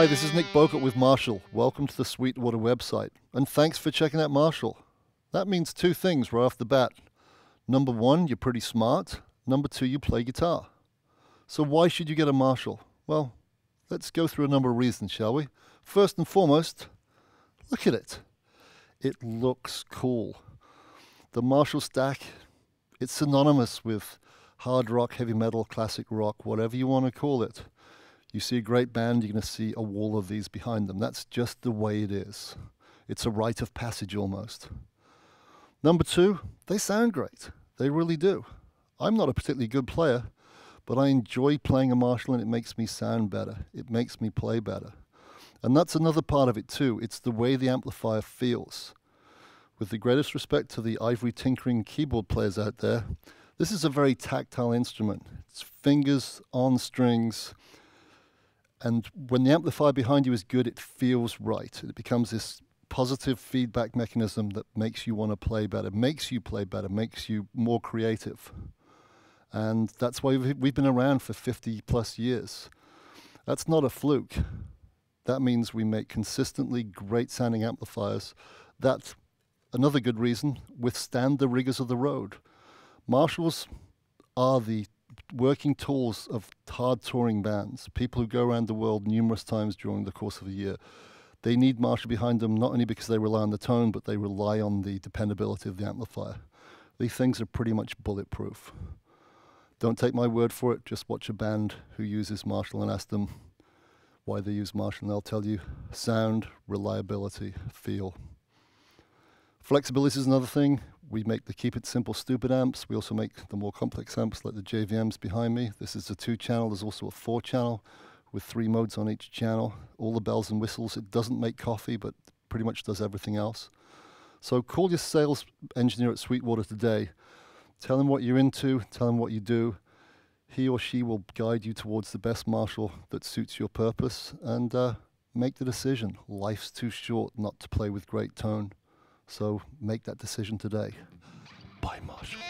Hi, this is Nick Bogart with Marshall. Welcome to the Sweetwater website, and thanks for checking out Marshall. That means two things right off the bat. Number one, you're pretty smart. Number two, you play guitar. So why should you get a Marshall? Well, let's go through a number of reasons, shall we? First and foremost, look at it. It looks cool. The Marshall stack, it's synonymous with hard rock, heavy metal, classic rock, whatever you want to call it. You see a great band, you're going to see a wall of these behind them. That's just the way it is. It's a rite of passage almost. Number two, they sound great. They really do. I'm not a particularly good player, but I enjoy playing a Marshall and it makes me sound better. It makes me play better. And that's another part of it too. It's the way the amplifier feels. With the greatest respect to the ivory tinkering keyboard players out there, this is a very tactile instrument. It's fingers on strings. And when the amplifier behind you is good, it feels right. It becomes this positive feedback mechanism that makes you want to play better, makes you play better, makes you more creative. And that's why we've been around for 50 plus years. That's not a fluke. That means we make consistently great sounding amplifiers that, another good reason, withstand the rigors of the road. Marshalls are the working tools of hard touring bands, people who go around the world numerous times during the course of a year. They need Marshall behind them not only because they rely on the tone, but they rely on the dependability of the amplifier. These things are pretty much bulletproof. Don't take my word for it, just watch a band who uses Marshall and ask them why they use Marshall, and they'll tell you sound, reliability, feel. Flexibility is another thing. We make the Keep It Simple Stupid amps. We also make the more complex amps like the JVMs behind me. This is a 2-channel. There's also a 4-channel with 3 modes on each channel. All the bells and whistles. It doesn't make coffee, but pretty much does everything else. So call your sales engineer at Sweetwater today. Tell him what you're into. Tell him what you do. He or she will guide you towards the best Marshall that suits your purpose, and make the decision. Life's too short not to play with great tone. So make that decision today. Buy Marshall.